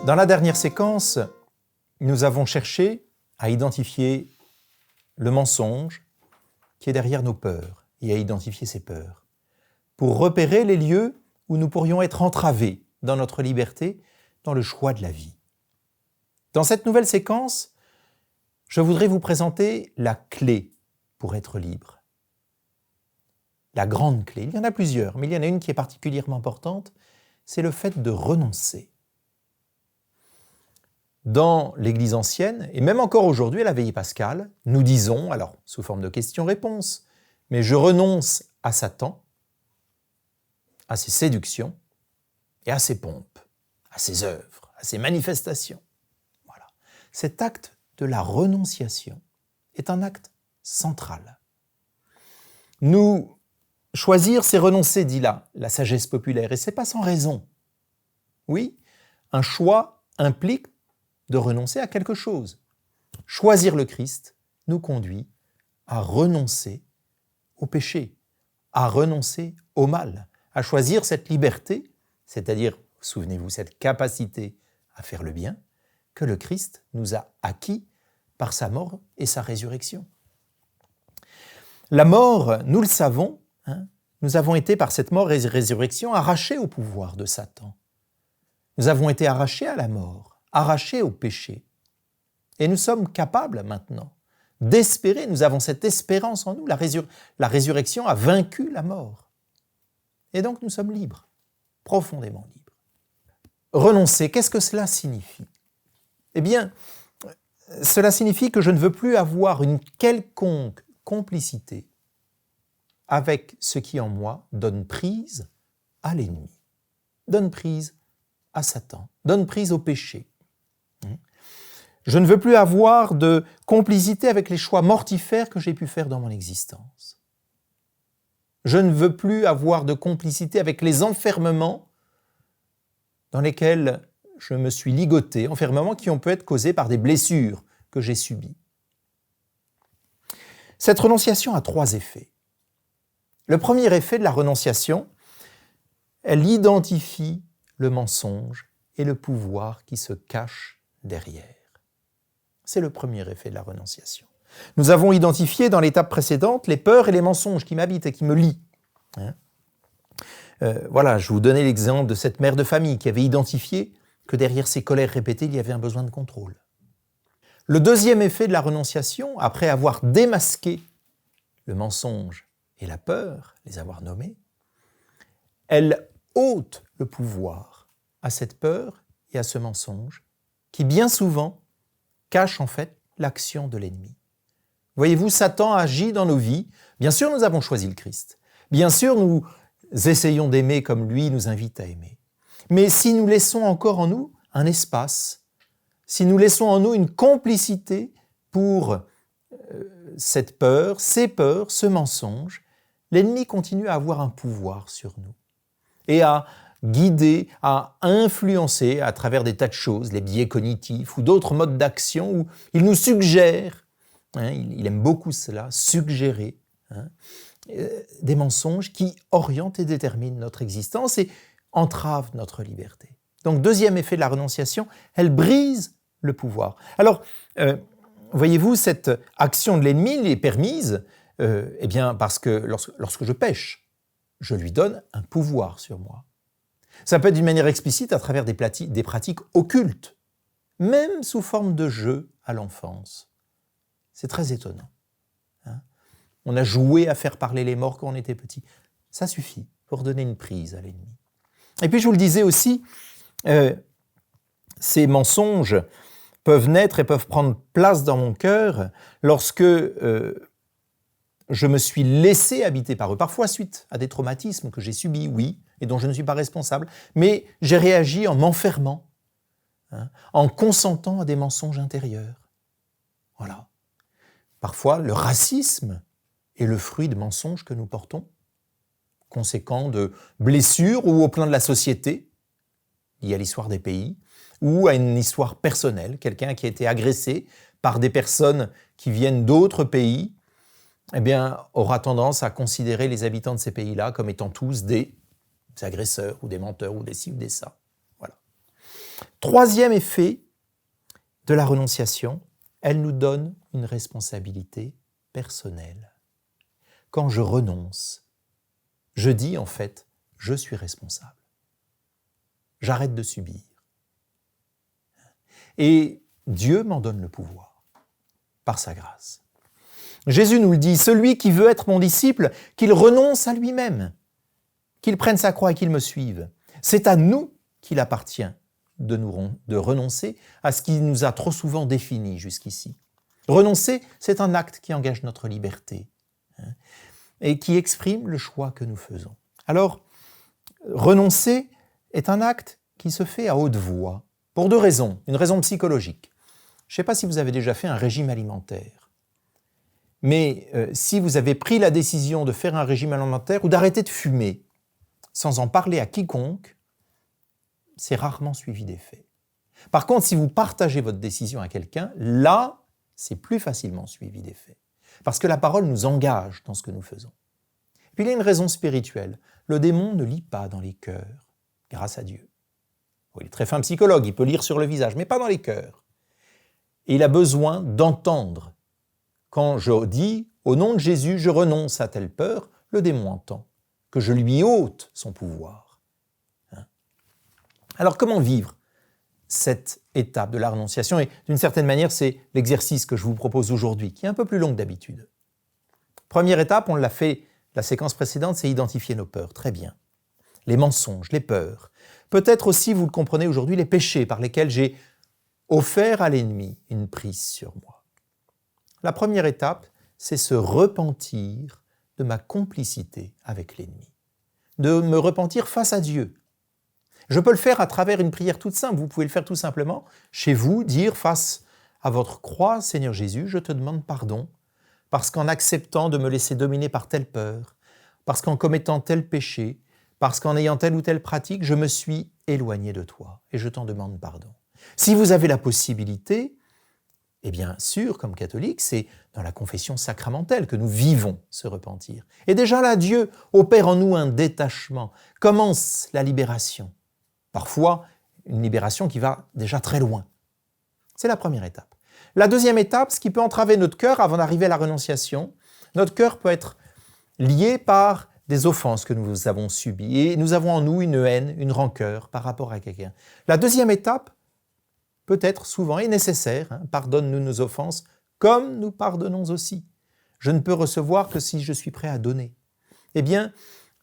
Dans la dernière séquence, nous avons cherché à identifier le mensonge qui est derrière nos peurs et à identifier ces peurs pour repérer les lieux où nous pourrions être entravés dans notre liberté, dans le choix de la vie. Dans cette nouvelle séquence, je voudrais vous présenter la clé pour être libre. La grande clé, il y en a plusieurs, mais il y en a une qui est particulièrement importante, c'est le fait de renoncer. Dans l'Église ancienne, et même encore aujourd'hui à la veillée pascale, nous disons, alors sous forme de questions-réponses, mais je renonce à Satan, à ses séductions et à ses pompes, à ses œuvres, à ses manifestations. Voilà. Cet acte de la renonciation est un acte central. Nous choisir, c'est renoncer, dit là la sagesse populaire, et ce n'est pas sans raison. Oui, un choix implique de renoncer à quelque chose. Choisir le Christ nous conduit à renoncer au péché, à renoncer au mal, à choisir cette liberté, c'est-à-dire, souvenez-vous, cette capacité à faire le bien, que le Christ nous a acquis par sa mort et sa résurrection. La mort, nous le savons, nous avons été par cette mort et résurrection arrachés au pouvoir de Satan. Nous avons été arrachés à la mort, arrachés au péché. Et nous sommes capables maintenant d'espérer, nous avons cette espérance en nous, la résurrection a vaincu la mort. Et donc nous sommes libres, profondément libres. Renoncer, qu'est-ce que cela signifie ? Eh bien, cela signifie que je ne veux plus avoir une quelconque complicité avec ce qui en moi donne prise à l'ennemi, donne prise à Satan, donne prise au péché. Je ne veux plus avoir de complicité avec les choix mortifères que j'ai pu faire dans mon existence. Je ne veux plus avoir de complicité avec les enfermements dans lesquels je me suis ligoté, enfermements qui ont pu être causés par des blessures que j'ai subies. Cette renonciation a 3 effets. Le premier effet de la renonciation, elle identifie le mensonge et le pouvoir qui se cache derrière. C'est le premier effet de la renonciation. Nous avons identifié dans l'étape précédente les peurs et les mensonges qui m'habitent et qui me lient. Voilà, je vous donnais l'exemple de cette mère de famille qui avait identifié que derrière ses colères répétées, il y avait un besoin de contrôle. Le deuxième effet de la renonciation, après avoir démasqué le mensonge et la peur, les avoir nommés, elle ôte le pouvoir à cette peur et à ce mensonge qui bien souvent cache en fait l'action de l'ennemi. Voyez-vous, Satan agit dans nos vies. Bien sûr, nous avons choisi le Christ. Bien sûr, nous essayons d'aimer comme lui nous invite à aimer. Mais si nous laissons encore en nous un espace, si nous laissons en nous une complicité pour cette peur, ces peurs, ce mensonge, l'ennemi continue à avoir un pouvoir sur nous et à guider, à influencer à travers des tas de choses, les biais cognitifs ou d'autres modes d'action où il nous suggère, il aime beaucoup cela, suggérer des mensonges qui orientent et déterminent notre existence et entravent notre liberté. Donc, deuxième effet de la renonciation, elle brise le pouvoir. Alors, voyez-vous, cette action de l'ennemi est permise eh bien, parce que lorsque je pêche, je lui donne un pouvoir sur moi. Ça peut être d'une manière explicite à travers des pratiques occultes, même sous forme de jeu à l'enfance. C'est très étonnant. On a joué à faire parler les morts quand on était petit. Ça suffit pour donner une prise à l'ennemi. Et puis je vous le disais aussi, ces mensonges peuvent naître et peuvent prendre place dans mon cœur lorsque je me suis laissé habiter par eux, parfois suite à des traumatismes que j'ai subis, oui, et dont je ne suis pas responsable, mais j'ai réagi en m'enfermant, en consentant à des mensonges intérieurs. Voilà. Parfois, le racisme est le fruit de mensonges que nous portons, conséquents de blessures ou au plan de la société, liées à l'histoire des pays, ou à une histoire personnelle, quelqu'un qui a été agressé par des personnes qui viennent d'autres pays, eh bien, aura tendance à considérer les habitants de ces pays-là comme étant tous des agresseurs ou des menteurs ou des ci ou des ça. Voilà. Troisième effet de la renonciation, elle nous donne une responsabilité personnelle. Quand je renonce, je dis en fait, je suis responsable. J'arrête de subir. Et Dieu m'en donne le pouvoir, par sa grâce. Jésus nous le dit, celui qui veut être mon disciple, qu'il renonce à lui-même, qu'il prenne sa croix et qu'il me suive. C'est à nous qu'il appartient de renoncer à ce qui nous a trop souvent définis jusqu'ici. Renoncer, c'est un acte qui engage notre liberté et qui exprime le choix que nous faisons. Alors, renoncer est un acte qui se fait à haute voix, pour deux raisons. Une raison psychologique. Je ne sais pas si vous avez déjà fait un régime alimentaire, mais si vous avez pris la décision de faire un régime alimentaire ou d'arrêter de fumer, sans en parler à quiconque, c'est rarement suivi d'effet. Par contre, si vous partagez votre décision à quelqu'un, là, c'est plus facilement suivi d'effet. Parce que la parole nous engage dans ce que nous faisons. Puis il y a une raison spirituelle. Le démon ne lit pas dans les cœurs, grâce à Dieu. Il est très fin psychologue, il peut lire sur le visage, mais pas dans les cœurs. Et il a besoin d'entendre. Quand je dis, au nom de Jésus, je renonce à telle peur, le démon entend que je lui ôte son pouvoir. Alors comment vivre cette étape de la renonciation? Et d'une certaine manière, c'est l'exercice que je vous propose aujourd'hui, qui est un peu plus long que d'habitude. Première étape, on l'a fait, la séquence précédente, c'est identifier nos peurs. Très bien. Les mensonges, les peurs. Peut-être aussi, vous le comprenez aujourd'hui, les péchés par lesquels j'ai offert à l'ennemi une prise sur moi. La première étape, c'est se repentir de ma complicité avec l'ennemi. De me repentir face à Dieu. Je peux le faire à travers une prière toute simple. Vous pouvez le faire tout simplement chez vous, dire face à votre croix, Seigneur Jésus, je te demande pardon, parce qu'en acceptant de me laisser dominer par telle peur, parce qu'en commettant tel péché, parce qu'en ayant telle ou telle pratique, je me suis éloigné de toi et je t'en demande pardon. Si vous avez la possibilité, et bien sûr, comme catholique, c'est dans la confession sacramentelle que nous vivons ce repentir. Et déjà là, Dieu opère en nous un détachement, commence la libération. Parfois, une libération qui va déjà très loin. C'est la première étape. La deuxième étape, ce qui peut entraver notre cœur avant d'arriver à la renonciation, notre cœur peut être lié par des offenses que nous avons subies et nous avons en nous une haine, une rancœur par rapport à quelqu'un. La deuxième étape, peut-être souvent et nécessaire, pardonne-nous nos offenses comme nous pardonnons aussi. Je ne peux recevoir que si je suis prêt à donner. Eh bien,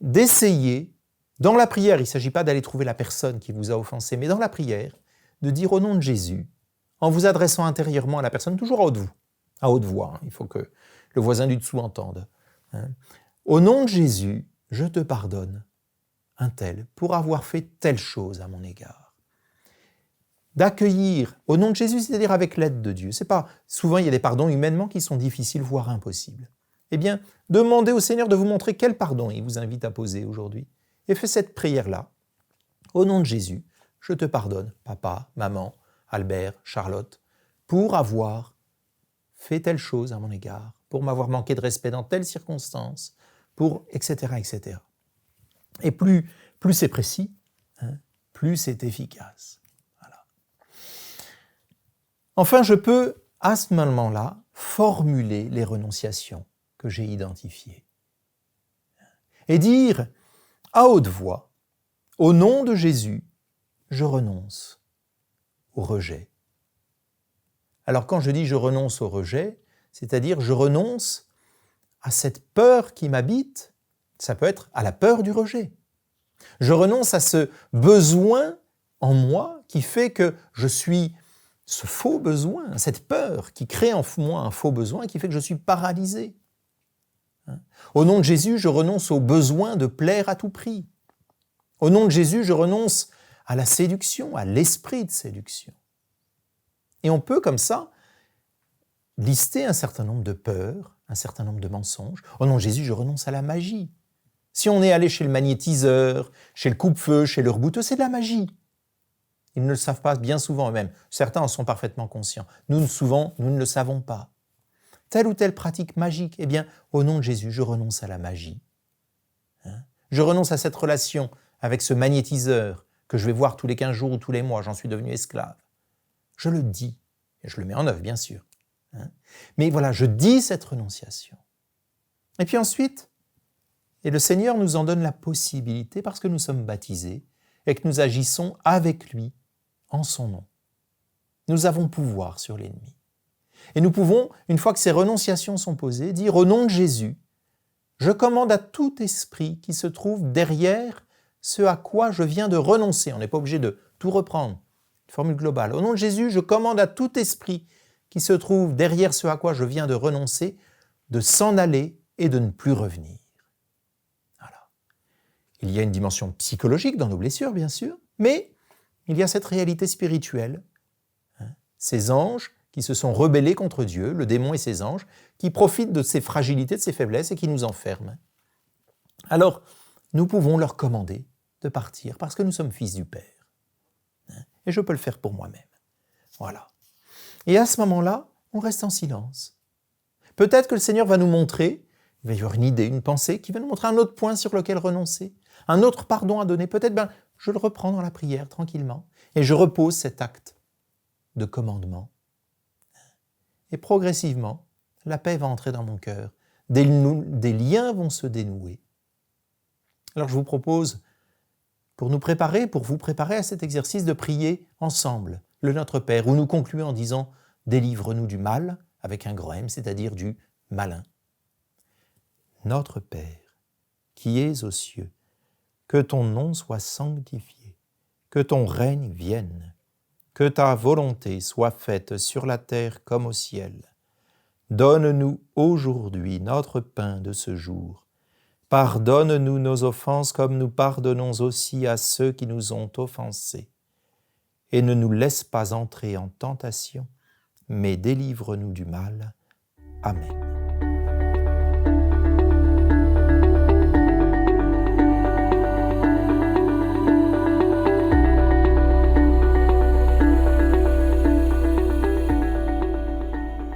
d'essayer, dans la prière, il ne s'agit pas d'aller trouver la personne qui vous a offensé, mais dans la prière, de dire au nom de Jésus, en vous adressant intérieurement à la personne, toujours à haute voix, il faut que le voisin du dessous entende. Au nom de Jésus, je te pardonne, un tel, pour avoir fait telle chose à mon égard. D'accueillir, au nom de Jésus, c'est-à-dire avec l'aide de Dieu. C'est pas, souvent, il y a des pardons humainement qui sont difficiles, voire impossibles. Eh bien, demandez au Seigneur de vous montrer quel pardon il vous invite à poser aujourd'hui. Et faites cette prière-là. Au nom de Jésus, je te pardonne, papa, maman, Albert, Charlotte, pour avoir fait telle chose à mon égard, pour m'avoir manqué de respect dans telle circonstance, pour etc., etc. Et plus c'est précis, plus c'est efficace. Voilà. Enfin, je peux, à ce moment-là, formuler les renonciations que j'ai identifiées. Et dire, à haute voix, au nom de Jésus, je renonce au rejet. Alors quand je dis je renonce au rejet, c'est-à-dire je renonce à cette peur qui m'habite, ça peut être à la peur du rejet. Je renonce à ce besoin en moi qui fait que je suis ce faux besoin, cette peur qui crée en moi un faux besoin qui fait que je suis paralysé. Au nom de Jésus, je renonce au besoin de plaire à tout prix. Au nom de Jésus, je renonce à la séduction, à l'esprit de séduction. Et on peut comme ça lister un certain nombre de peurs, un certain nombre de mensonges. Au nom de Jésus, je renonce à la magie. Si on est allé chez le magnétiseur, chez le coupe-feu, chez le rebouteux, c'est de la magie. Ils ne le savent pas bien souvent eux-mêmes. Certains en sont parfaitement conscients. Nous ne le savons pas. Telle ou telle pratique magique, eh bien, au nom de Jésus, je renonce à la magie. Je renonce à cette relation avec ce magnétiseur que je vais voir tous les 15 jours ou tous les mois, j'en suis devenu esclave. Je le dis, et je le mets en œuvre, bien sûr. Mais voilà, je dis cette renonciation. Et puis ensuite, et le Seigneur nous en donne la possibilité parce que nous sommes baptisés et que nous agissons avec lui en son nom. Nous avons pouvoir sur l'ennemi. Et nous pouvons, une fois que ces renonciations sont posées, dire au nom de Jésus, je commande à tout esprit qui se trouve derrière ce à quoi je viens de renoncer. On n'est pas obligé de tout reprendre, une formule globale. Au nom de Jésus, je commande à tout esprit qui se trouve derrière ce à quoi je viens de renoncer de s'en aller et de ne plus revenir. Voilà. Il y a une dimension psychologique dans nos blessures, bien sûr, mais il y a cette réalité spirituelle. Ces anges qui se sont rebellés contre Dieu, le démon et ses anges, qui profitent de ses fragilités, de ses faiblesses et qui nous enferment. Alors, nous pouvons leur commander de partir parce que nous sommes fils du Père. Et je peux le faire pour moi-même. Voilà. Et à ce moment-là, on reste en silence. Peut-être que le Seigneur va nous montrer, il va y avoir une idée, une pensée, qui va nous montrer un autre point sur lequel renoncer, un autre pardon à donner. Peut-être, je le reprends dans la prière tranquillement et je repose cet acte de commandement. Et progressivement, la paix va entrer dans mon cœur. Des liens vont se dénouer. Alors je vous propose, pour nous préparer, pour vous préparer à cet exercice, de prier ensemble le Notre Père, où nous concluons en disant « Délivre-nous du mal », avec un grand M, c'est-à-dire du malin. Notre Père, qui es aux cieux, que ton nom soit sanctifié, que ton règne vienne, que ta volonté soit faite sur la terre comme au ciel. Donne-nous aujourd'hui notre pain de ce jour. Pardonne-nous nos offenses comme nous pardonnons aussi à ceux qui nous ont offensés. Et ne nous laisse pas entrer en tentation, mais délivre-nous du mal. Amen.